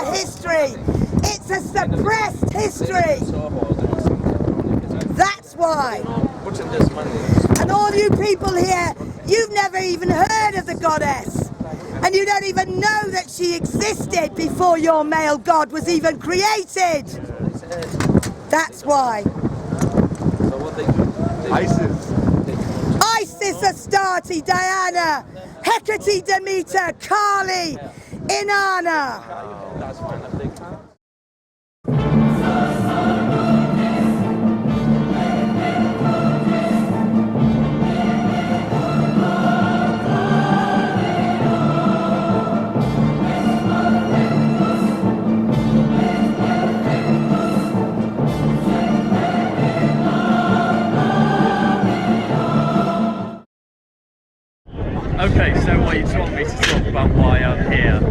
history. It's a suppressed history. That's why. And all you people here, you've never even heard of the goddess. And you don't even know that she existed before your male god was even created. That's why. Isis, Astarte, Diana, Hecate, Demeter, Kali, Inanna. Okay, so you just want me to talk about why I'm here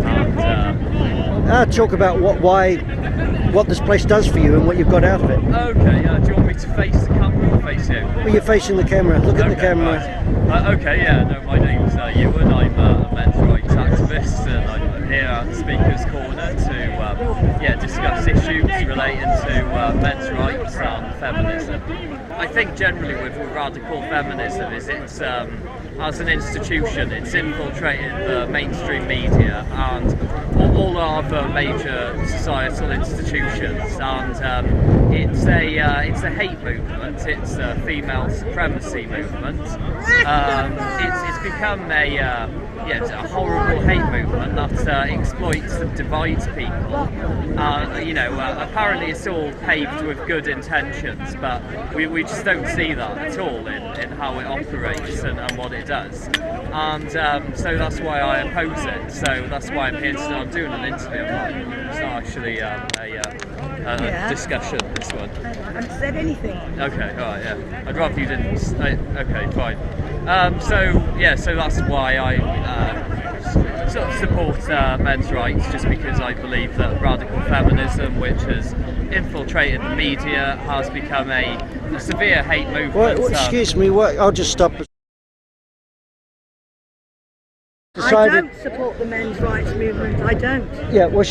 and talk about what this place does for you and what you've got out of it. okay, do you want me to face the camera or face you? Well, you're facing the camera. Look at the camera. Right. Okay, yeah, no, my name's Ewan. I'm a men's rights activist and I'm here at the Speaker's Corner to discuss issues relating to men's rights and feminism. I think generally with radical feminism is it's as an institution, it's infiltrated the mainstream media and all other major societal institutions, and it's a hate movement. It's a female supremacy movement. It's become it's a horrible hate movement that exploits and divides people. Apparently it's all paved with good intentions, but we just don't see that at all in how it operates and what it does. And so that's why I oppose it. So that's why I'm here today. I'm doing an interview. It's not actually a discussion, this one. I haven't said anything. Okay, alright, yeah. I'd rather you didn't. Okay, fine. So that's why I sort of support men's rights, just because I believe that radical feminism, which has infiltrated the media, has become a severe hate movement. Well, excuse me, I'll just stop. I don't support the men's rights movement. I don't. Yeah, well,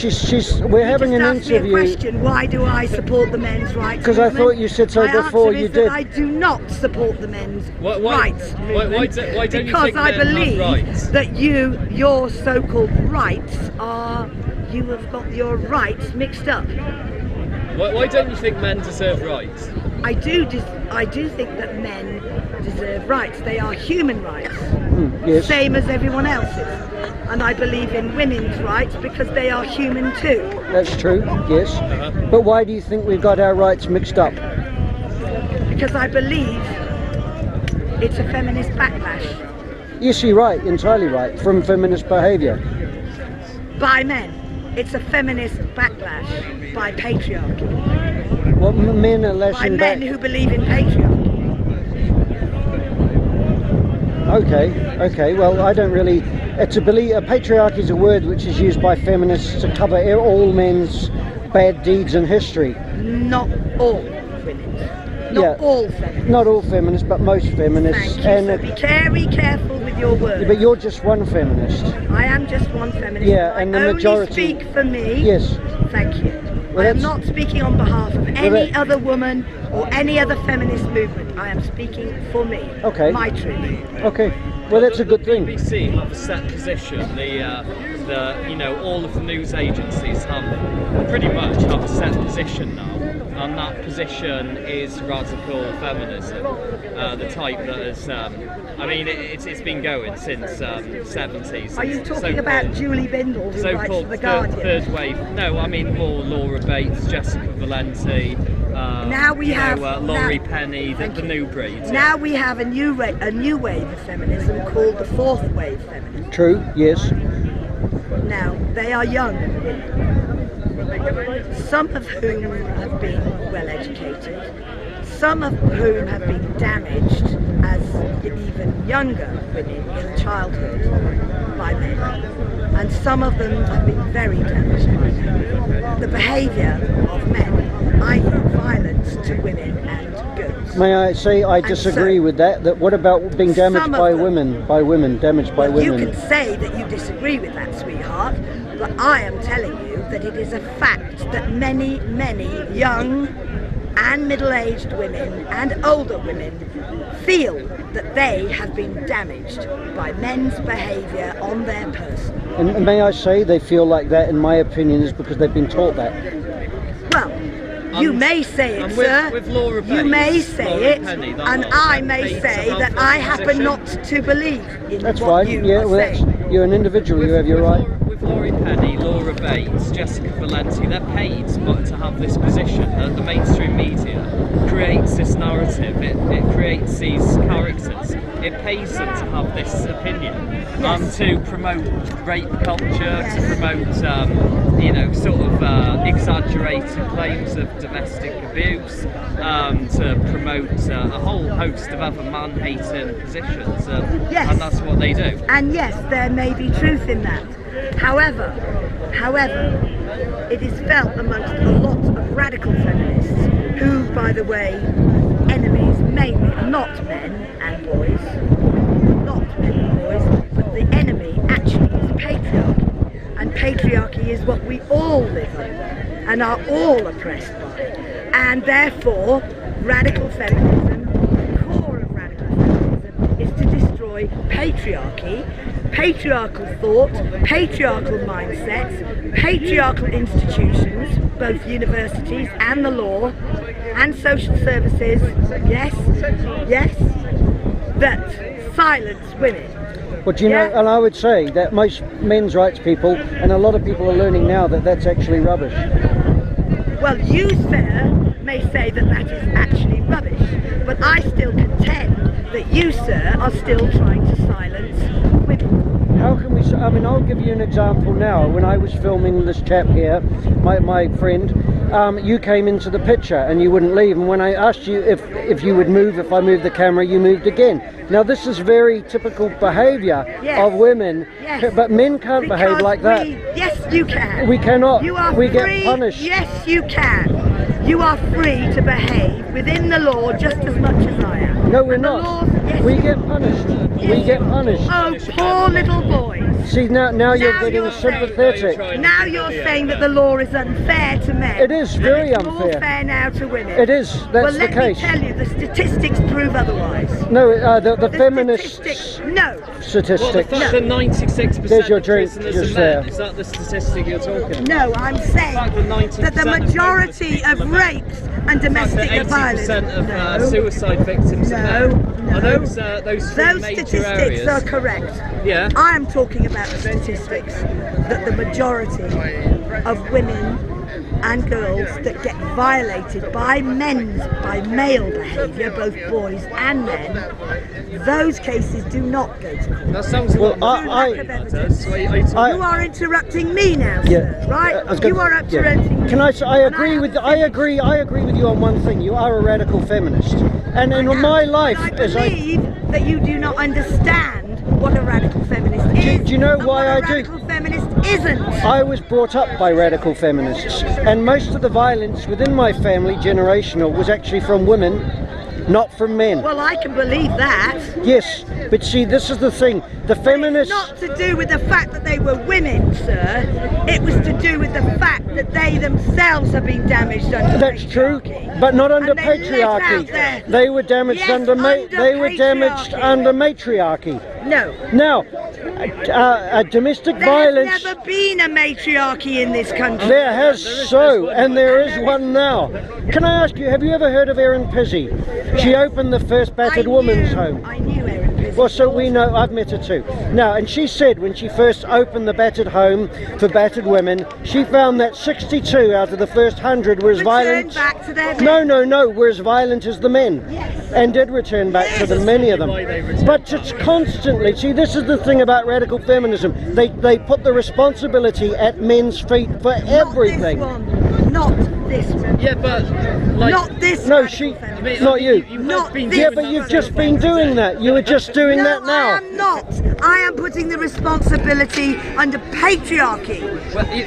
we're having an interview. Me a question. Why do I support the men's rights? Because I thought you said so before. You did. I do not support the men's rights movement. Why don't you think I men believe have rights? that your so-called rights you have got your rights mixed up. Why don't you think men deserve rights? I do think that men deserve rights. They are human rights, yes. Same as everyone else's. And I believe in women's rights because they are human too. That's true, yes. But why do you think we've got our rights mixed up? Because I believe it's a feminist backlash. Yes, you're right, entirely right, from feminist behaviour. By men. It's a feminist backlash by patriarchy. Well, men are lashing back. By men who believe in patriarchy. Okay, well, I don't really... A patriarchy is a word which is used by feminists to cover all men's bad deeds in history. Not all women. Not all feminists. Not all feminists, but most feminists. Thank you. So be very careful with your words. But you're just one feminist. I am just one feminist. Yeah, and the majority... I only speak for me. Yes. Thank you. Well, I am not speaking on behalf of any other woman or any other feminist movement. I am speaking for me. Okay. My truth. Okay. Well, that's a good thing. The BBC have a set position. All of the news agencies pretty much have a set position now, and that position is radical feminism, the type that has. It's been going since the 70s. Are you talking about Julie Bindel, who writes for The Guardian? Third wave. No, I mean more Laura Bates, Jessica Valenti. Now we have Laurie Penny, the new breed. Now we have a new wave of feminism called the fourth wave feminism. True. Yes. Now they are young, some of whom have been well educated, some of whom have been damaged as even younger women in childhood by men, and some of them have been very damaged by men. The behaviour of men, i.e. violence to women and girls. May I say I disagree with that? That what about being damaged by women? By women, damaged by women. You can say that you disagree with that, sweetheart, but I am telling you that it is a fact that many, many young and middle-aged women and older women feel that they have been damaged by men's behaviour on their person. And may I say, they feel like that, in my opinion, is because they've been taught that. Well, you may say it, and sir. with Laura You Bates, may say Laura it, Penny, that and lot, I they may to say have that that I happen position. not to believe in That's what fine. you Yeah, are well, that's, saying. you're an individual. You have your right. With Laurie Penny, Laura Bates, Jessica Valenti, they're paid but to have this position. The mainstream media creates this narrative, it creates these characters, it pays them to have this opinion, to promote rape culture, to promote sort of exaggerated claims of domestic abuse, to promote a whole host of other man-hating positions, Yes. and that's what they do. And yes, there may be truth in that. However, it is felt amongst a lot of radical feminists who, by the way, enemies mainly are not men and boys, but the enemy actually is patriarchy. And patriarchy is what we all live under and are all oppressed by. And therefore, radical feminism, the core of radical feminism, is to destroy patriarchy, patriarchal thought, patriarchal mindsets, patriarchal institutions, both universities and the law, and social services, yes, that silence women. But you know, Yeah. and I would say that most men's rights people, and a lot of people are learning now, that that's actually rubbish. Well, you, sir, may say that that is actually rubbish, but I still contend that you, sir, are still trying to silence women. How can we? I mean, I'll give you an example now. When I was filming this chap here, my friend, you came into the picture and you wouldn't leave. And when I asked you if you would move, if I moved the camera, you moved again. Now this is very typical behaviour Yes. of women, Yes. but men can't behave Because like that. yes, you can. We cannot. You are We free. get punished. Yes, you can. You are free to behave within the law just as much as I am. No, we're And the not. laws- yes, We you- get punished. We get punished. Oh, poor little boys. See, now you're Now getting you're saying- sympathetic. Now you're saying that the law is unfair to men. It is and very it's more unfair. fair now to women. It is. That's well, the let case. me tell you, the statistics prove otherwise. No, the The feminist statistics, no. Well, the statistics. fact that 96% There's your of drink, prisoners just are men, there. is that the statistic you're talking about? No, I'm saying fact that 90% that the of majority homeless of people are men. rapes and The fact domestic that violence. 80% of No. suicide victims are No, men. no. Are those three Those major statistics areas? are correct. Yeah. I am talking about the statistics that the majority of women and girls that get violated by male behaviour, both boys and men, those cases do not go to court. That sounds a Well, lot more I- than that does. So are you talking- I- You are interrupting me now, Yeah, sir, right? I was gonna- You are yeah. interrupting me. Can I say, I And agree with haven't I finished. agree with you on one thing. You are a radical feminist, and in my life, I as I believe that you do not understand what a radical feminist is. do you know and why what I a do? radical feminist isn't. I was brought up by radical feminists, and most of the violence within my family, generational, was actually from women, not from men. Well, I can believe that. Yes, but see, this is the thing. The feminists. Not to do with the fact that they were women, sir. It was to do with the fact that they themselves have been damaged under That's true, patriarchy. but not under And they let out patriarchy. their- They were damaged Yes, under under they were damaged patriarchy. under matriarchy. No. Now, domestic There violence. has never been a matriarchy in this country. There has and there is one now. Can I ask you, have you ever heard of Erin Pizzey? She opened the first battered women's home. I knew Erin Pizzey. Well, so we know, I've met her too. Now, and she said when she first opened the battered home for battered women, she found that 62 out of the first 100 were as violent. back to their No, were as violent as the men. Yes. And did return back to them, many of them. But it's constantly, see, this is the thing about radical feminism. They put the responsibility at men's feet for everything. Not this one. Yeah, but like, Not this No, radical she, feminist. not you. You Not have been this Yeah, doing but that you've for just a been long doing time. that. You were just doing No, that now. I am not. I am putting the responsibility under patriarchy.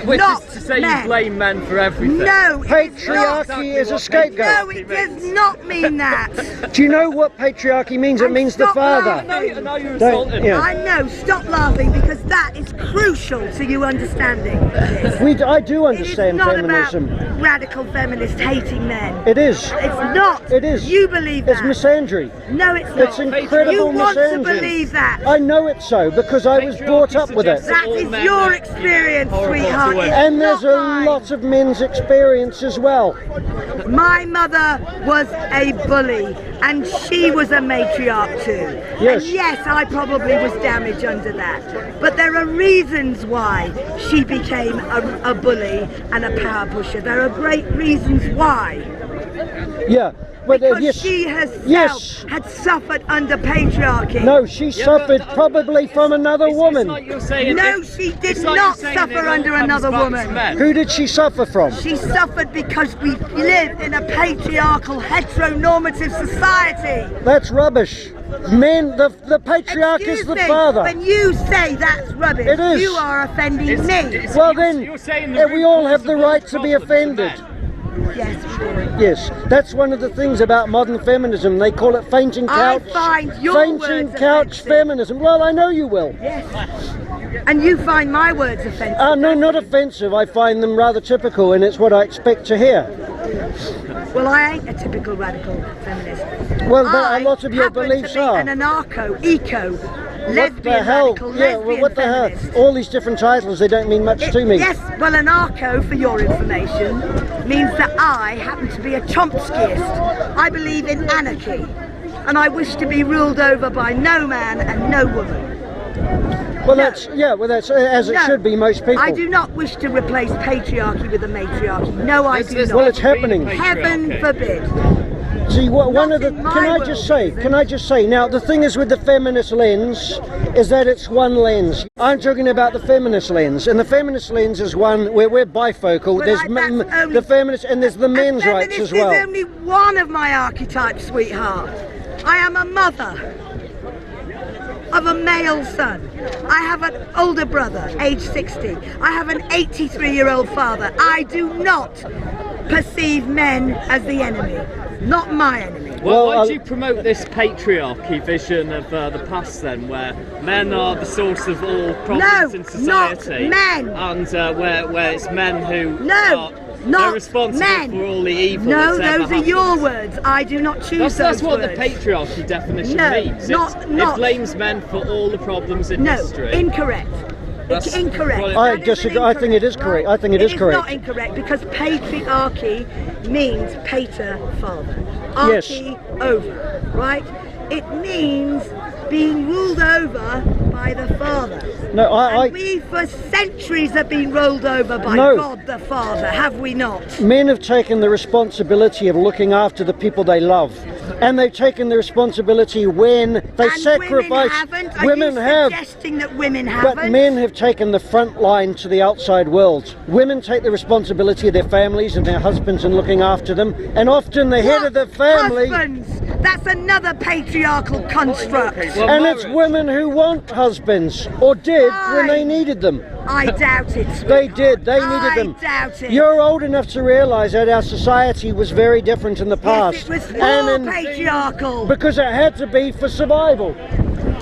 Which not is to say men. you blame men for everything. No, it is not. Patriarchy is a scapegoat. No, it does not mean that. Do you know what patriarchy means? It And means the stop father. laughing. Now you're Don't- insulting yeah. I know, stop laughing, because that is crucial to you understanding this. I do It is understand not feminism. about radical feminists hating men. It is. It's not. It is. You believe It's that. misandry. No, it's not. It's incredible You want to misandry. believe that. I know it's so because I was brought up with it. That is your experience, sweetheart. It's And there's not a mine. lot of men's experience as well. My mother was a bully, and she was a matriarch too. Yes. And yes, I probably was damaged under that. But there are reasons why she became a bully and a power pusher. There are great reasons why. Yeah. But Because yes. she herself Yes. had suffered under patriarchy. No, she suffered probably from another woman. It's like you're saying No, she did it's like not you're saying suffer it all under comes another back to woman. men. Who did she suffer from? She suffered because we live in a patriarchal, heteronormative society. That's rubbish. Men, the patriarch is Excuse the me, father. when you say that's rubbish, It is. you are offending me. Well then, you're saying the we root all cause have of the all right the to be problems are offended. men. Yes, we do. Yes, that's one of the things about modern feminism. They call it fainting couch. I find your fainting words couch offensive. feminism. Well, I know you will. Yes. And you find my words offensive. No, not offensive. I find them rather typical, and it's what I expect to hear. Well, I ain't a typical radical feminist. Well, but I a lot of your happen beliefs to be are. an anarcho, eco, What lesbian the hell? radical, Yeah, well, lesbian what the hell? feminist. All these different titles, they don't mean much to me. Yes, well, anarcho, for your information, means that I happen to be a Chomskyist. I believe in anarchy, and I wish to be ruled over by no man and no woman. Well, No. that's as it No, should be. Most people. I do not wish to replace patriarchy with a matriarchy. No, I do Well, not. it's happening. Heaven forbid. See, one of the. in my Can I world, just say? Susan. Can I just say? Now, the thing is with the feminist lens, is that it's one lens. I'm talking about the feminist lens, and the feminist lens is one where we're bifocal. But There's that's only- the feminist, and there's the A men's rights feminist as well. is only one of my archetypes, sweetheart. I am a mother of a male son. I have an older brother, age 60. I have an 83-year-old father. I do not perceive men as the enemy. Not my enemy. Well, Well, why do you promote this patriarchy vision of the past then, where men are the source of all problems No, in society? not men. And where it's men who No, are not they're responsible men. for all the evil No, that's ever those are your happened. words. I do not choose That's those what words. the patriarchy definition No, means. not- It not- blames men for all the problems in No, history. incorrect. That's It's incorrect. what it- I That is disagree. an I think it is incorrect, correct. right? I think it is correct. It is not incorrect because patriarchy means pater, father. Yes. Archy, over, right? It means being ruled over by the father. No, And we for centuries have been ruled over by No. God the Father, have we not? Men have taken the responsibility of looking after the people they love, and they've taken the responsibility when they And sacrifice. women haven't? Are Women you have. suggesting that women haven't? But men have taken the front line to the outside world. Women take the responsibility of their families and their husbands and looking after them, and often the head What? of the family. Husbands. That's another patriarchal construct. Well, And it's marriage- women who want husbands, or did when they Aye. needed them. I doubt it. They sweetheart. did, they needed them. I doubt it. You're old enough to realise that our society was very different in the past. Yes, it was And more in- patriarchal. because it had to be for survival.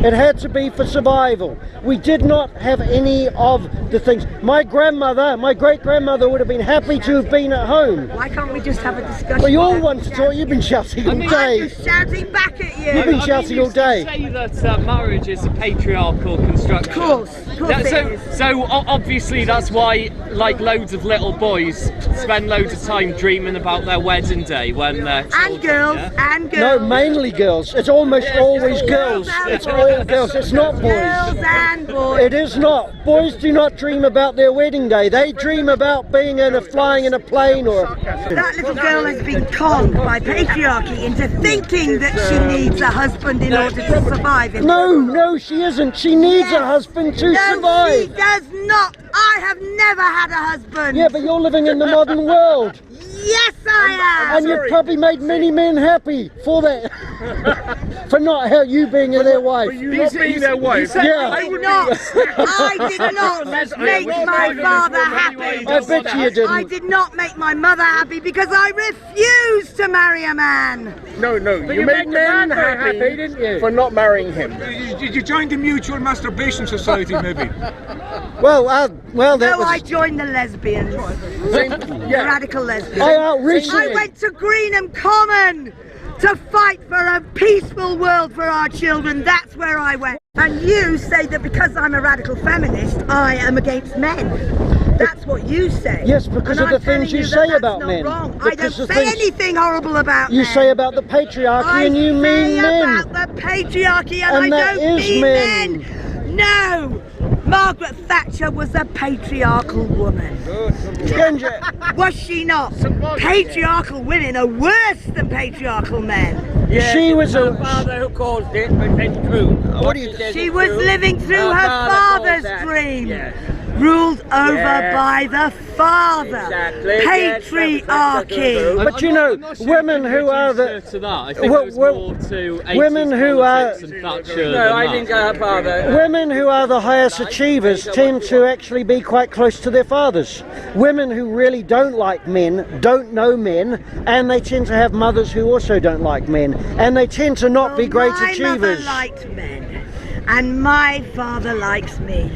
It had to be for survival. We did not have any of the things. My grandmother, my great-grandmother would have been happy to have been at home. Why can't we just have a discussion? Well, you all without want to talk. shouting? You've been shouting all I'm day. just shouting back at you. You've been shouting you all day. say that marriage is a patriarchal construction. Of course it so, is. so obviously that's why, like, loads of little boys spend loads of time dreaming about their wedding day when they're And children, girls, yeah? and No, girls. mainly girls. It's almost always girls. It's all girls. It's not boys. Girls and boys. It is not. Boys do not dream about their wedding day. They dream about being flying in a plane or. That little girl has been conned by patriarchy into thinking that she needs a husband in order to survive. No, she isn't. She needs a husband to No, survive. she does not. I have never had a husband. Yeah, but you're living in the modern world. Yes, I am. And you've probably made many men happy for that. For not you being their wife. You not being their wife? Yeah. I did not make my father happy. I bet you didn't. I did not make my mother happy because I refused to marry a man. No, you made men happy, didn't you? for not marrying him. Did you join the Mutual Masturbation Society, maybe? Well, that No, was. I joined the lesbians. The radical lesbians. I outreached I went to Greenham Common to fight for a peaceful world for our children. That's where I went. And you say that because I'm a radical feminist, I am against men. That's what you say. Yes, because And of the I'm telling things you that say that's about not men. Wrong. I Because don't the say things anything horrible about you men. say about the patriarchy, and you mean men. about the patriarchy, and And I that don't is mean men. men. No, Margaret Thatcher was a patriarchal woman. Was she not? Patriarchal women are worse than patriarchal men. She was a. father who caused it, but it's true. What do you? She was living through her father's dream. Yes. Ruled over Yes. by the father. Exactly, yes, Patriarchy. But you know, women who are the to that. I think Well, it was well, more to 80s women who are- politics and Thatcher No, than I that. didn't go her father. women who are the highest achievers tend to actually be quite close to their fathers. Women who really don't like men don't know men, and they tend to have mothers who also don't like men, and they tend to not be great my achievers. mother liked men, and my father likes me.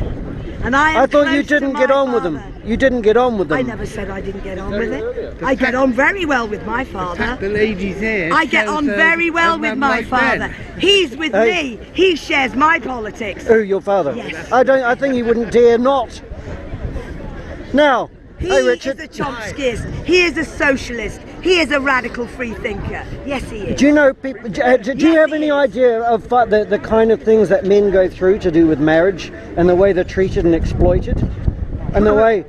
And I am I thought you close to didn't my get on with them. father. You didn't get on with them. I never said I didn't get on with it. I get on very well with my father. The ladies here. I get on very well with my father. He's with Hey. me. He shares my politics. Who, your father? Yes. I think he wouldn't dare not. Now, He hey is Richard, a Chomskyist. He is a socialist. He is a radical free thinker. Yes, he is. do you know people? Do you have any idea of the kind of things that men go through to do with marriage and the way they're treated and exploited, and the way?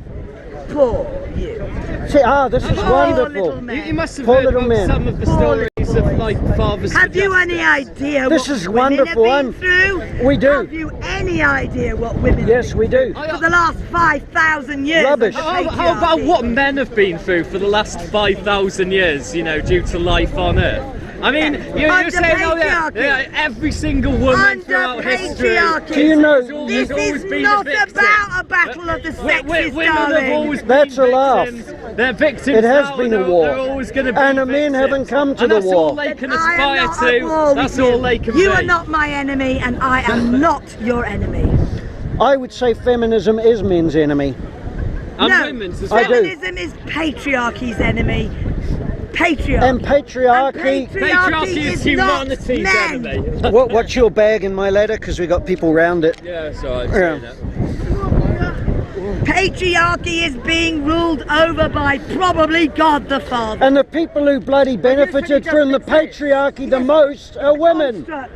Poor you. See, this is Poor wonderful. little man. You must have Poor heard little about men. some of the Poor stories little of boys. like fathers. Have for you any justice. idea This what is women wonderful. have been through? We do. Have you any idea what women Yes, have we been do. through for the last 5,000 years? Rubbish. of How about patriarchy? what men have been through for the last 5,000 years, you know, due to life on Earth? I mean, you're Under saying, oh, yeah, patriarchy. every single woman Under throughout history. patriarchy. Do you know? This is not about a battle of the sexes, Women have darling. always been That's a laugh. victims. They're victims. It has now, been and a war. They're always going to be And the men victims. haven't come to And the that's war. all they can I am aspire not at war to. with That's you. all they can You be. are not my enemy, and I am not your enemy. I would say feminism is men's enemy. And no, women's as I well. do. feminism is patriarchy's enemy. Patriarchy. And patriarchy. Patriarchy is not humanity's men. enemy. What's your bag in my ladder? Because we got people round it. Yeah, so I'd Yeah. say that. Patriarchy is being ruled over by probably God the Father. And the people who bloody benefited from the patriarchy the most are women. Construct.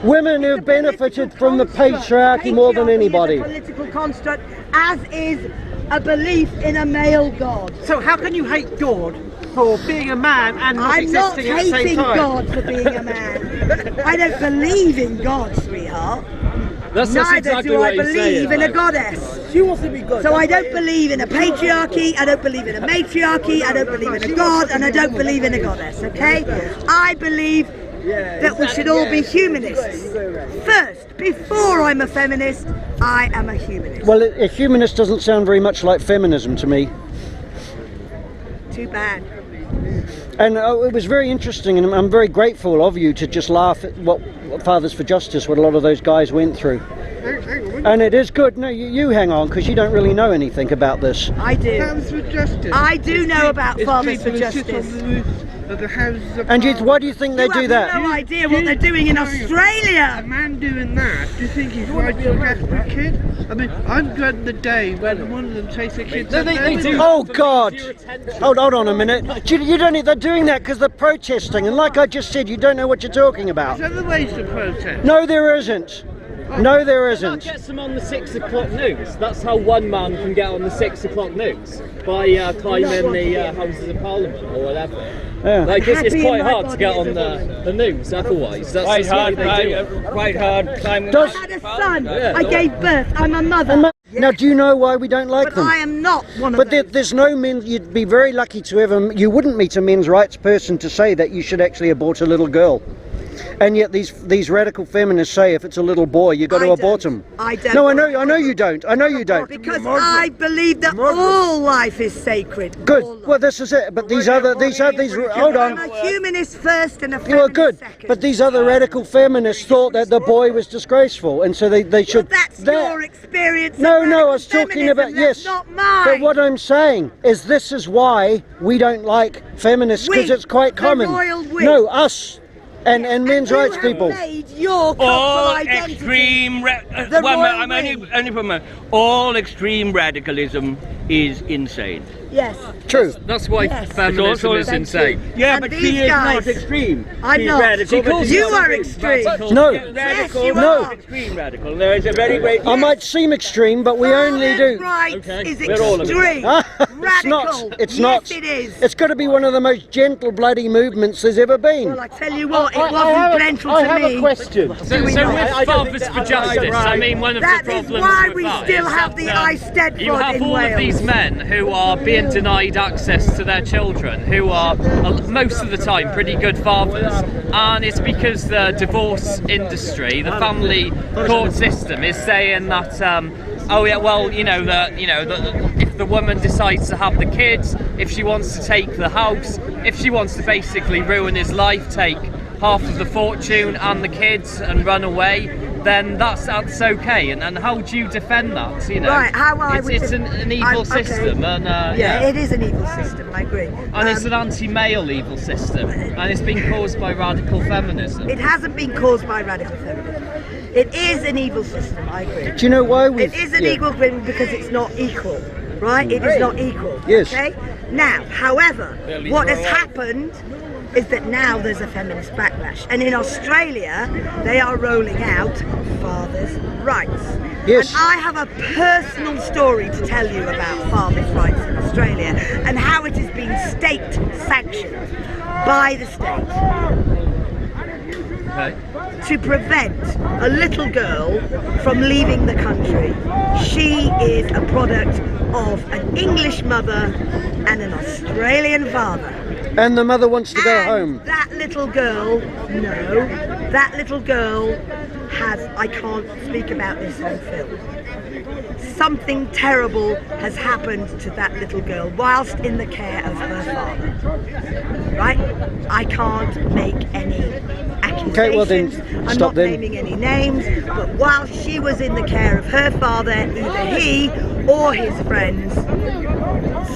Women who benefited from the patriarchy more than anybody. Patriarchy is a political construct, as is a belief in a male God. So how can you hate God for being a man and not I'm not existing at the same hating time? God for being a man. I don't believe in God, sweetheart. That's Neither exactly do I what he's believe saying, in a though. goddess. She wants to be good. So I don't believe in a patriarchy, I don't believe in a matriarchy, I don't believe in a god, and I don't believe in a goddess, okay? I believe that we should all be humanists. First, before I'm a feminist, I am a humanist. Well, a humanist doesn't sound very much like feminism to me. Too bad. And it was very interesting, and I'm very grateful of you to just laugh at what Fathers for Justice, what a lot of those guys went through. And it is good. No, you hang on, because you don't really know anything about this. I do. Fathers for Justice. I do know about It's Fathers for people who sit on Justice. the roofs of the houses of And Parliament. why do you think they You do have that? no idea what they're doing in A Australia. man doing that, do you think he's right to look after a kid? I mean, I'm dreading the day when one of them takes their kids No, up they there. do. Oh For God! your attention. Hold on a minute. You don't. They're doing that because they're protesting, and like I just said, you don't know what you're talking about. There's other ways to protest. No, there isn't. No, there That isn't. gets them on the 6 o'clock news. That's how one man can get on the 6 o'clock news, by climbing the Houses of Parliament or whatever. Yeah. Like it's Happy in quite my hard to body get as on a the news otherwise. That's Quite just the way hard, they do it. quite hard climbing. Does- I had a son. Yeah. I gave birth. I'm a mother. Now, do you know why we don't like But them? I am not one of But those. there's no men. You'd be very lucky to ever. You wouldn't meet a men's rights person to say that you should actually abort a little girl. And yet these radical feminists say if it's a little boy, you've got to I abort don't. him. I don't. No, I know you don't. I know you don't. Because I believe that all life is sacred. Good. All life. Well, this is it. But these hold I'm on. a humanist first and a feminist Well, good. second. But these other radical feminists thought that the boy was disgraceful, and so they should. Well, that's your experience. of No, I radical was talking feminism, about that's yes. not mine. But what I'm saying is, this is why we don't like feminists, because We, it's quite the common. royal we. No, us and men's you rights have people. made your All cultural identity. extreme, The one royal minute, I'm we. only from a, all extreme radicalism is insane. Yes. True. That's why Yes. feminism is Thank insane. you. Yeah, And but these she is guys- not extreme. I'm She's not. radical. but she's You not are extreme. No. Yes, Radical, you No. are. extreme radical. There is a very great. I might seem extreme, but we only do. Rights Okay. is We're all of it. extreme. It's Radical. not. It's yes, not. it is. It's got to be one of the most gentle bloody movements there's ever been. Well, I tell you what, it wasn't gentle to me. question. So with Fathers for Justice, I mean, one of That the is problems why with we that still is have that, the Eisteddfod you have in all Wales. of these men who are being denied access to their children, who are most of the time pretty good fathers, and it's because the divorce industry, the family court system, is saying that. Oh yeah, well, if the woman decides to have the kids, if she wants to take the house, if she wants to basically ruin his life, take half of the fortune and the kids and run away, then that's okay. And how do you defend that? You know, Right, how I would it's def- an evil okay. system, and Yeah, it is an evil system, I agree. and it's an anti-male evil system, and it's been caused by radical feminism. It hasn't been caused by radical feminism. It is an evil system, I agree. Do you know why we? It is an equal thing because it's not equal, right? It is not equal. Yes. Okay? Now, however, what has happened is that now there's a feminist backlash. And in Australia, they are rolling out fathers' rights. Yes. And I have a personal story to tell you about fathers' rights in Australia and how it is being state sanctioned by the state. Okay. To prevent a little girl from leaving the country. She is a product of an English mother and an Australian father. And the mother wants to go And home. that little girl, that little girl has, I can't speak about this on film. Something terrible has happened to that little girl whilst in the care of her father. Right? I can't make any accusations. Okay, well then, I'm stop not then. naming any names, but while she was in the care of her father, either he or his friends,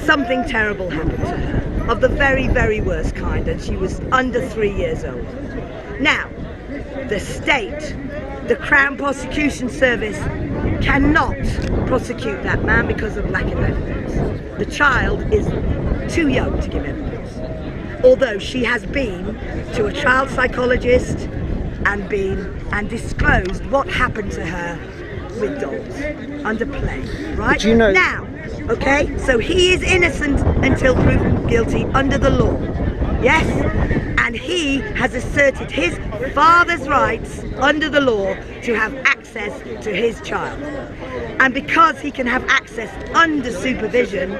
something terrible happened to her, of the very, very worst kind, and she was under 3 years old. Now, the state, the Crown Prosecution Service, cannot prosecute that man because of lack of evidence. The child is too young to give evidence. Although she has been to a child psychologist and disclosed what happened to her with dolls under play, right? But you know- Now, okay, so he is innocent until proven guilty under the law. Yes? And he has asserted his father's rights under the law to have access to his child. And because he can have access under supervision,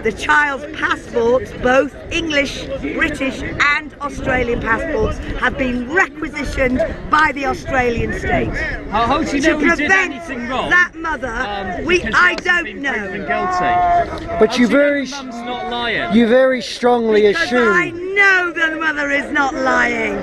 the child's passports, both English, British and Australian passports, have been requisitioned by the Australian state. How do you To know we did prevent anything wrong? that mother, Because I he hasn't don't been know. proven guilty. But How you do know very, the mum's not lying. you very strongly Because I assume. know the mother is not lying.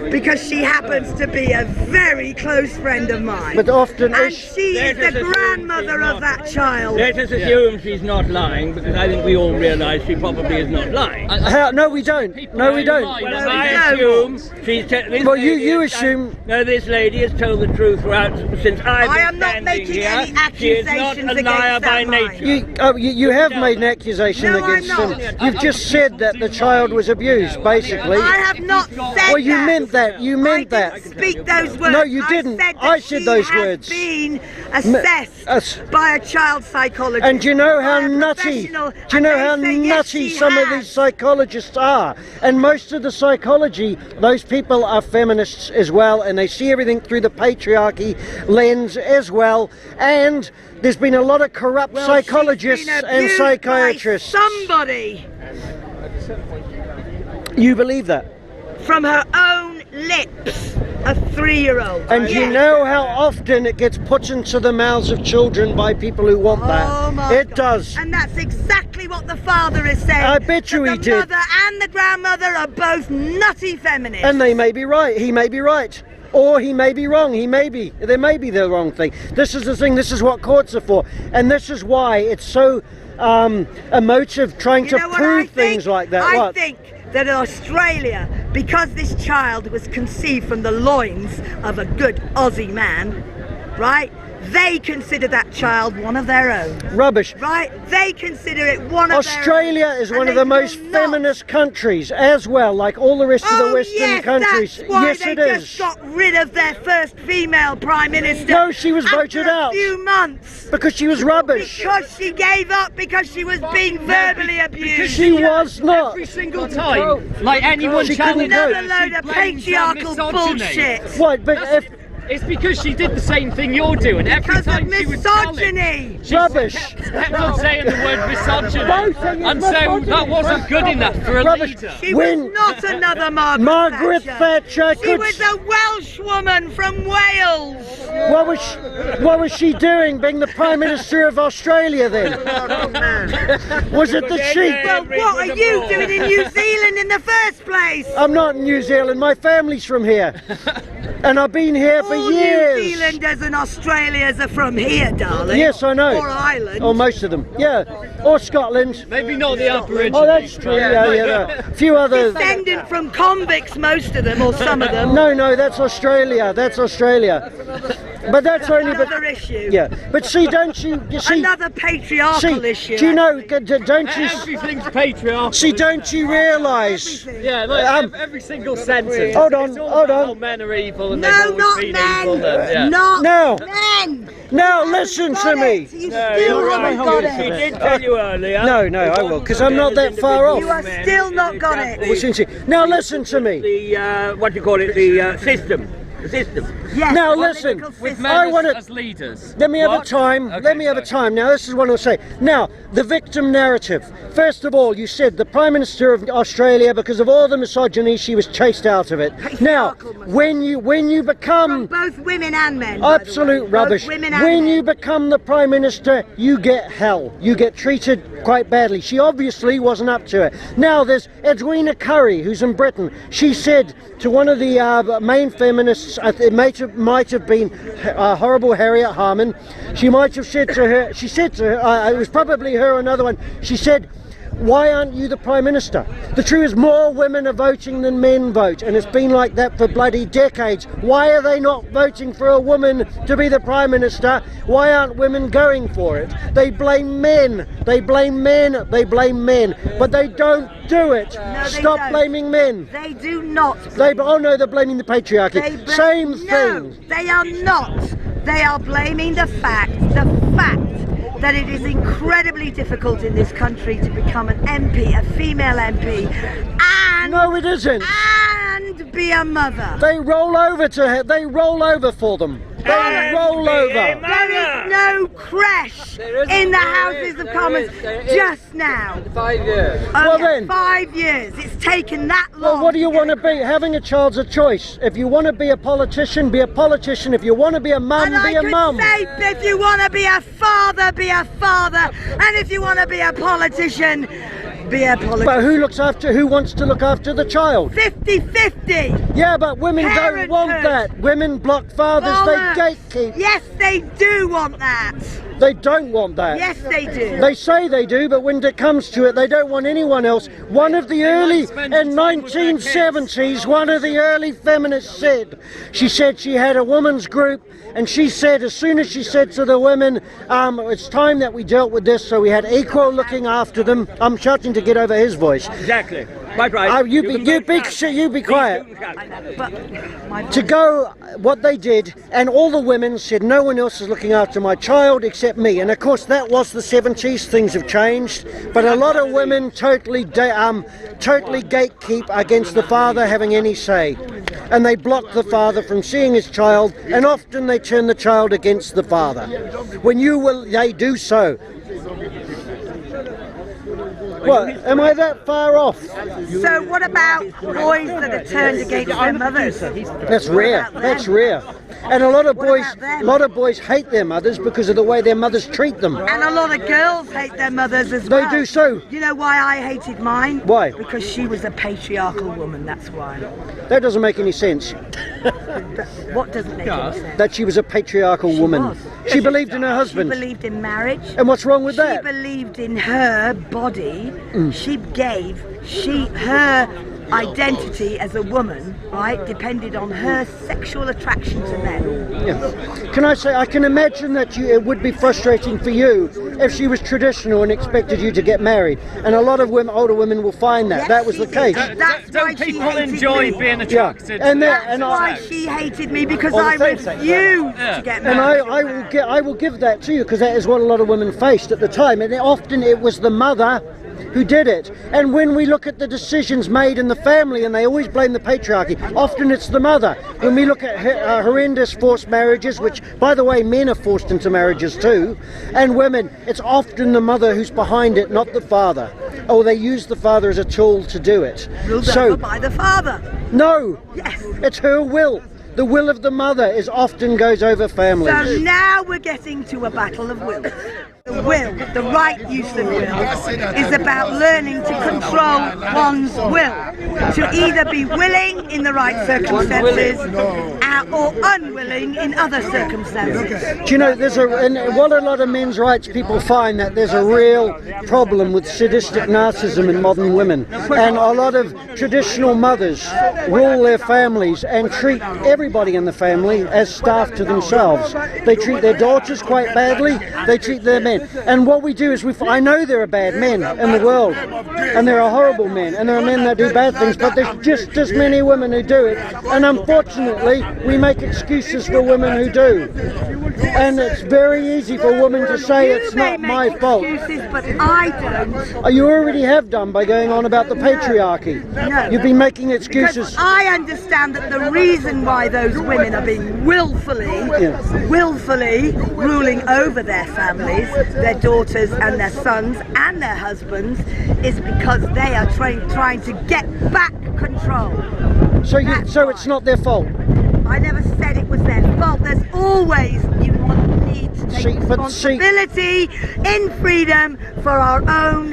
Because she happens to be a very close friend of mine. But often and is. she is Let us the assume grandmother she's of not. that child. Let us assume she's not lying, because I think we all realise she probably is not lying. No, we don't. No, we don't. Well, No, I we don't. assume she's this Well, you- lady you has- assume- No, this lady has told the truth throughout since I've I been am not standing making here. any She is not accusations a liar against by that nature. line. You have made an accusation No, I'm against not. them. You've just said that the child was abused, basically. I have not said Well, you that. meant that. You meant I that. didn't speak those words. No, you didn't. Said that I said she those has words. been assessed by a child psychologist. And do you know how by a nutty? professional, Do you know how and they say, yes, nutty she some of has. these psychologists are? And most of the psychology, those people are feminists as well, and they see everything through the patriarchy lens as well. And there's been a lot of corrupt Well, psychologists she's been and abused by psychiatrists. somebody You believe that? from her own lips, a 3-year-old. And you know how often it gets put into the mouths of children by people who want Oh that? my It God. does. And that's exactly what the father is saying. I bet you that he the did. mother and the grandmother are both nutty feminists. And they may be right. He may be right. Or he may be wrong. There may be the wrong thing. This is the thing. This is what courts are for. And this is why it's so emotive trying You to know what I prove think? things like that. I What? think that in Australia, because this child was conceived from the loins of a good Aussie man, right? They consider that child one of their own. Rubbish. Right? They consider it one of Australia their own. is one And of the they most will not. feminist countries as well, like all the rest of the Oh, Western yes, countries. That's why Yes, they it just is. got rid of their first female prime minister. No, she was after voted a out. few months. Because she was rubbish. Because she gave up because she was being verbally abused. She was not. Every single time, like anyone She challenged couldn't Another her, load she of blames her patriarchal misogyny. bullshit. What? But if It's because she did the same thing you're doing. Every Because of time she was challenged, misogyny. she Rubbish. kept on saying the word misogyny. Both saying And it's so misogyny. that wasn't good enough for a Rubbish. leader. She When- was not another Margaret, Margaret Thatcher She could- was a Welsh woman from Wales. what was she doing being the Prime Minister of Australia then? Was it the sheep? Well, what are you doing in New Zealand in the first place? I'm not in New Zealand, my family's from here. And I've been here for All years. New Zealanders and Australians are from here, darling. Yes, I know. Or Ireland. Or most of them, yeah. Or Scotland. Maybe not the Aborigines. Oh, that's true, yeah. A few other... Descendant from convicts, most of them, or some of them. No, that's Australia. That's Australia. But that's only... Another issue. Yeah, but see, don't you see... Another patriarchal See, issue. do you know, don't you... Everything's patriarchal. See, don't you realise... Yeah, like every single sentence. Hold on, It's all hold about on. how men are evil and No, they've always not been men. evil. And, yeah. Not No. men. Now You listen haven't to got me. it. You still haven't got She it. did tell you earlier. No, I will, because I'm not that far off. You are still not got it. Listen to- Now listen to me. The what do you call it? The system. The system. Yes. Now the listen, political With system. men I wanna- as leaders. Let me have a What? time. Okay, Let me have a sorry. time. Now, this is what I'll say. Now, the victim narrative. First of all, you said the Prime Minister of Australia, because of all the misogyny, she was chased out of it. Now, when you From become both women and men. by the absolute way. rubbish, Both women and when men. you become the Prime Minister, you get hell. You get treated quite badly. She obviously wasn't up to it. Now, there's Edwina Curry, who's in Britain. She said to one of the main feminists, it might have been horrible Harriet Harman. She might have said to her, it was probably her or another one, she said, why aren't you the Prime Minister? The truth is more women are voting than men vote, and it's been like that for bloody decades. Why are they not voting for a woman to be the Prime Minister? Why aren't women going for it? They blame men, they blame men, they blame men, but they don't do it. No, they Stop don't. blaming men. They do not. Oh no, they're blaming the patriarchy. They blame- Same No, thing. they are not. They are blaming the fact that it is incredibly difficult in this country to become an MP, a female MP, and No, it isn't. and be a mother. They roll over to her. They roll over for them. They roll over. There is no crash in the Houses of Commons just now. 5 years. Well Okay, then. 5 years. It's taken that long. Well, what do you to want to get be? Having a child's a choice. If you want to be a politician, be a politician. If you want to be a mum, And be I a could mum. say, if you want to be a father, be a father. And if you want to be a politician, be a politician. But who wants to look after the child? 50-50. Yeah, but women don't want Parenthood. that. Women block fathers, Bollocks. they gatekeep. Yes, they do want that. They don't want that. Yes, they do. They say they do, but when it comes to it, they don't want anyone else. One of the early, spend in time with their 1970s, one of the early feminists said, she had a women's group, and she said, as soon as she said to the women, it's time that we dealt with this, so we had equal looking after them. I'm shouting to get over his voice. Exactly. Quite right. Oh, you can be both shout. you be quiet. I know, but my To go, what they did, and all the women said, no one else is looking after my child except me. And of course, that was the 70s. Things have changed, but a lot of women totally gatekeep against the father having any say, and they block the father from seeing his child, and often they turn the child against the father. When they do so. What? Am I that far off? So what about boys that are turned against their mothers? That's rare. about them? That's rare. And a lot of What about them? boys hate their mothers because of the way their mothers treat them. And a lot of girls hate their mothers as They well. do so. You know why I hated mine? Why? Because she was a patriarchal woman, that's why. That doesn't make any sense. What doesn't make any sense? That she was a patriarchal woman. was. She believed in her She husband. believed in marriage. And what's wrong with She that? believed in her body. She gave her identity as a woman, right, depended on her sexual attraction to men. Yeah. Can I say, I can imagine that it would be frustrating for you if she was traditional and expected you to get married. And a lot of older women will find that. Yes, that was she the case. did. That's why Don't she people hated enjoy me. being attracted? And to that- That's and why I- she hated me, because Well, the I same-sex, refused yeah. to get And married. I will give that to you, because that is what a lot of women faced at the time, and often it was the mother who did it. And when we look at the decisions made in the family, and they always blame the patriarchy, often it's the mother. When we look at horrendous forced marriages, which by the way men are forced into marriages too, and women, it's often the mother who's behind it, not the father. Or they use the father as a tool to do it. Ruled So over by the father. no, Yes. it's her will. The will of the mother often goes over families. So now we're getting to a battle of wills. The will, the right use of will, is about learning to control one's will. To either be willing in the right circumstances or unwilling in other circumstances. Do you know, and what a lot of men's rights people find, that there's a real problem with sadistic narcissism in modern women. And a lot of traditional mothers rule their families and treat everybody in the family as staff to themselves. They treat their daughters quite badly, they treat their men. And what we do is, I know there are bad men in the world, and there are horrible men, and there are men that do bad things, but there's just as many women who do it. And unfortunately, we make excuses for women who do. And it's very easy for a woman to say it's not my fault. Excuses, but I don't. You already have done by going on about the patriarchy. No. You've been making Because excuses. I understand that the reason why those women are being willfully ruling over their families, their daughters and their sons and their husbands, is because they are trying to get back control. So it's not their fault. I never said it was their fault. There's always, you need to take responsibility in freedom for our own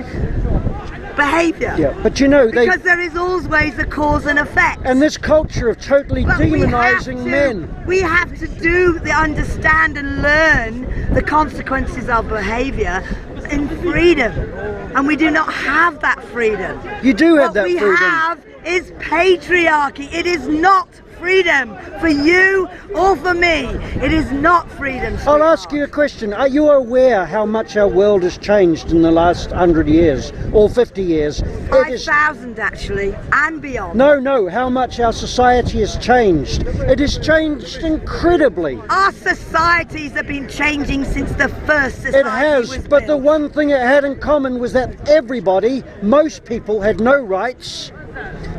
behaviour. Yeah, but you know, Because there is always a cause and effect. and this culture of totally But demonising men. we have to understand and learn the consequences of behaviour in freedom. And we do not have that freedom. You do have that What we freedom. have is patriarchy. It is not freedom for you or for me. It is not freedom. I'll ask you a question. Are you aware how much our world has changed in the last 100 years or 50 years? It is 5,000 actually, and beyond. no, how much our society has changed. It has changed incredibly. Our societies have been changing since the first society It has, was but the built. one thing it had in common was that most people had no rights.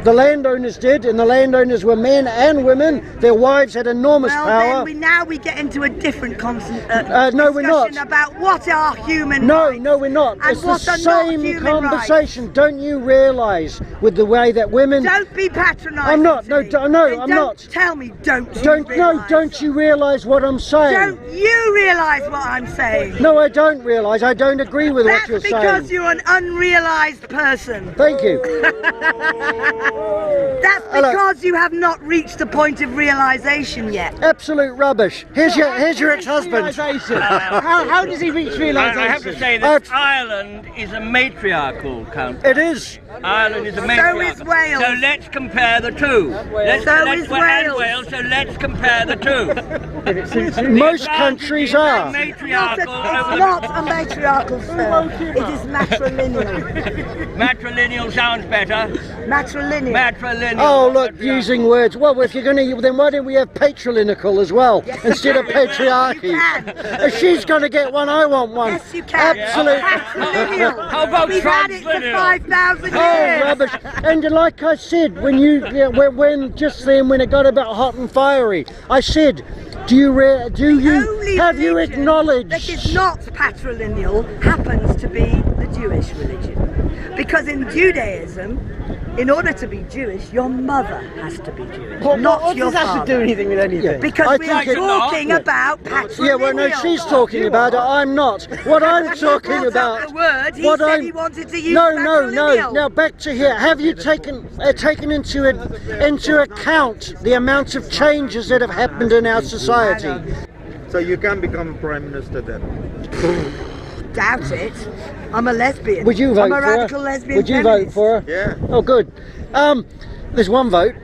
The landowners did, and the landowners were men and women. Their wives had enormous power. Then we get into a different no, we're not. discussion about what are human No, rights. no, we're not. And It's the what are not same human conversation. Don't you realise with the way that women... Don't be patronising. I'm not. to No, me. no, Then I'm don't not. Tell me, don't Don't you realise what I'm saying? Don't you realise what I'm saying? No, I don't realise. I don't agree with what That's you're because saying. you're an unrealised person. Thank you. That's Hello. because you have not reached the point of realization yet. Absolute rubbish. Here's your ex-husband. How does he reach realisation? I have to say that I've- Ireland is a matriarchal country. It is. Ireland is a So matriarchal. is Wales. So let's compare the two. So is and Wales. So let's compare the two. Most countries are. Matriarchal. It's not a matriarchal, sir. It is matrilineal. Matrilineal sounds better. Matrilineal. Matrilineal. Oh, look, using words. Well, if you're going to, then why don't we have patrilineal as well instead of patriarchy? You can. If she's going to get one, I want one. Yes, you can. Absolute. Matrilineal. How about We've had it for translineal? 5,000 Oh, years. rubbish! And like I said, when just then when it got about hot and fiery, I said, have you Only religion acknowledged? that is not patrilineal happens to be the Jewish religion. Because in Judaism, in order to be Jewish, your mother has to be Jewish, not your father. anything with anything? Because I we are think it- talking about patrilineal. Yeah, well, no, she's talking about it. I'm not. What I'm talking Brought up about. the word. He what said I'm- he wanted to use No. patrilineal. Now back to here. Have you taken into account the amount of changes that have happened in our society? So you can become Prime Minister then? Doubt it. I'm a lesbian. Would you vote I'm a for radical her? lesbian Would you feminist. vote for her? Yeah. Oh, good. There's one vote.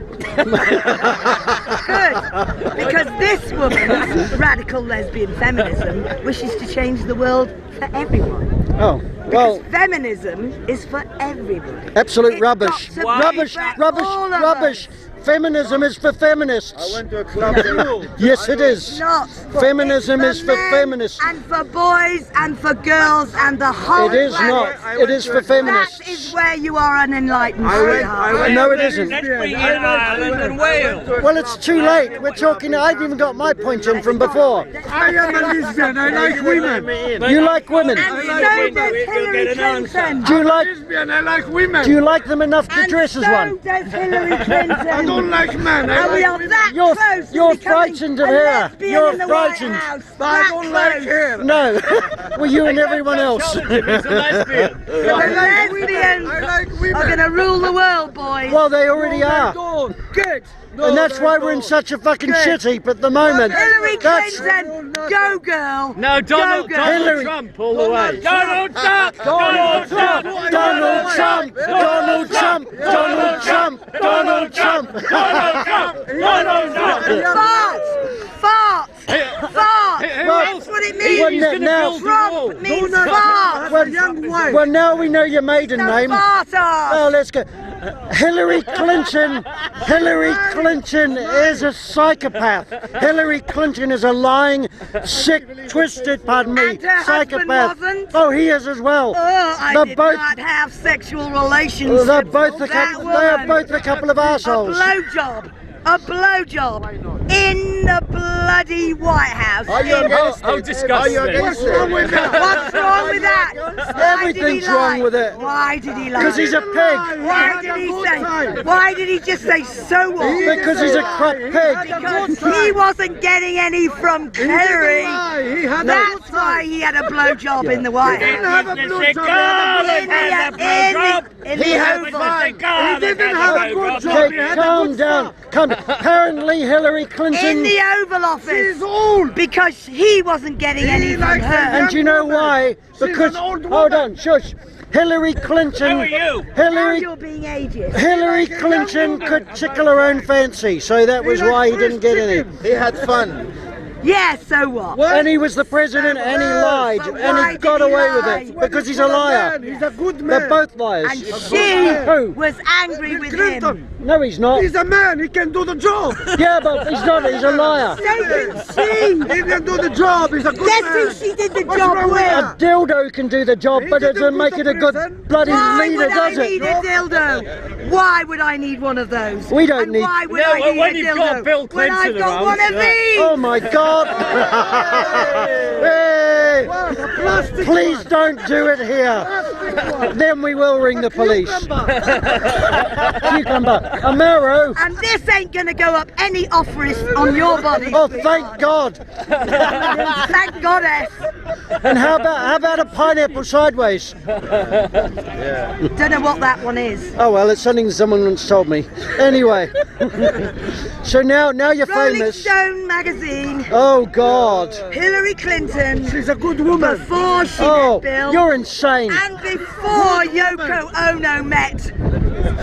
Good. Because this woman's radical lesbian feminism wishes to change the world for everyone. Oh, well. Because feminism is for everybody. Absolute It's rubbish. got to be Rubbish, for rubbish, all of rubbish. us. Feminism is for I feminists. went to a club. Yes, it is. Not. Feminism It's is for men feminists. And for boys and for girls and the whole It is planet. not. It is for That is feminists. where you are unenlightened. sweetheart. No, it isn't. Let's bring in Ireland and Wales. Well, it's too late. We're talking. I've even got my point in from before. I am a lesbian. I like women. You like women? And so does Hillary Clinton. Do you like? Lesbian. I like women. Do you like them enough to And dress as so one? does Hillary Clinton. I don't like men. I And we like are women. that You're- close to you're becoming frightened of a her. lesbian You're in the frightened. White House. But I That don't like close. hair. No. Well, you and everyone else. The lesbians I like women. are going to rule the world, boys. Well, they already are. Good. And that's why we're in such a fucking shit heap at the moment. Hillary That's Clinton, go girl. No, Donald Go, girl. Hillary. Trump all the way. Donald Trump! Donald Trump! Donald Trump! Donald Trump! Donald Trump! Donald Trump! Fart! Fart! Fart! That's what it Well, means. now, Trump means fart. well, now we know your maiden The name. fart ass. Oh, let's go. Hillary Clinton is a psychopath. Hillary Clinton is a lying, sick, twisted, pardon me, And her husband psychopath. wasn't? Oh, he is as well. Oh, I They're did both- not have sexual relations. They're both a with couple. that They're woman. both a couple of assholes. A blowjob in the bloody White House. Are you In- against How it? disgusting. Are you against it? What's wrong with that? Why did he Everything's lie? wrong with it. Why did he lie? Because he's a pig. Why did he say? Why did he just say so what? Because he's a crap pig. Because he wasn't getting any from Hillary. That's why he had a blowjob in the White House. Mr. Garland had a blowjob. In the Oval. Mr. Garland had a blowjob. Okay, calm down. Apparently, Hillary In Clinton. the Oval Office. Because he wasn't getting any from her. And do you know why? Because hold on, shush. Hillary Clinton. Who are you? Now Hillary you're being ageist. Hillary Clinton could tickle her own fancy, so that was why he didn't get any. He had fun. Yeah, so what? And he was the president, and he lied, and he got away with it because he's a liar. He's a good man. They're both liars. And she Who? was angry with him. No, he's not. He's a man. He can do the job. Yeah, but he's not. He's a liar. So can she. He can do the job. He's a good Guess man. who she did the What's job wrong with with? A dildo can do the job, but it didn't doesn't put make the it a good prison. bloody Why leader, would I does need it? a dildo? Why would I need one of those? We don't and need- Why would No, I need when a you've dildo? got Bill when I've Clinton got around, one of yeah. these. Oh my God! Hey! Hey, please don't do it here. Then we will ring the police. Cucumber. Amaro. And this ain't gonna go up any off-risk on your body. Oh, thank God. Thank goddess. And how about a pineapple sideways? Don't know what that one is. Oh well, it's something someone once told me. Anyway, so now you're Rolling famous. Stone magazine. Oh God. Hillary Clinton. She's a good woman. Before she Oh, met Bill. you're insane. And before Yoko Ono met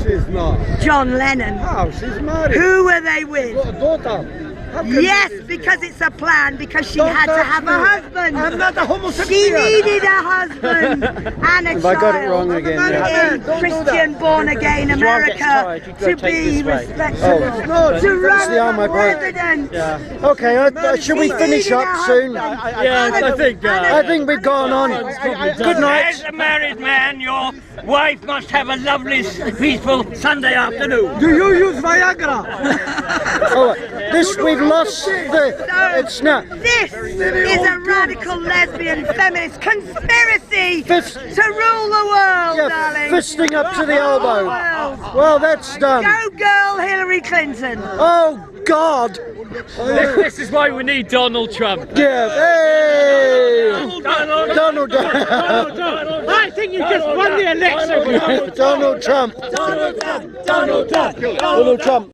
She's not. John Lennon. How? She's married. Who were they with? Got a daughter. How can Yes, you- because it's a plan, because she Don't had to touch have me. a husband. I'm not a She homosexual. needed a husband and a Have I child got it wrong again? Yeah. in Don't do Christian that. born-again Rob gets America tired, you've got to to take be this way. respectable, Oh. to That's run the arm I for broke. president. Okay, should we She finish needed up a soon? husband. Yeah, I think. I think we've gone on. Good night. As a married man, your wife must have a lovely, peaceful Sunday afternoon. Do you use Viagra? Oh, this we've lost the. It's not. This is a radical lesbian feminist conspiracy Fist- to rule the world, Yeah, darling. fisting up to the elbow. World. Well, that's done. Go girl Hillary Clinton. Oh God. This is why we need Donald Trump. Yeah. Hey. Donald. I think you just won the election. Donald Trump. Donald Trump.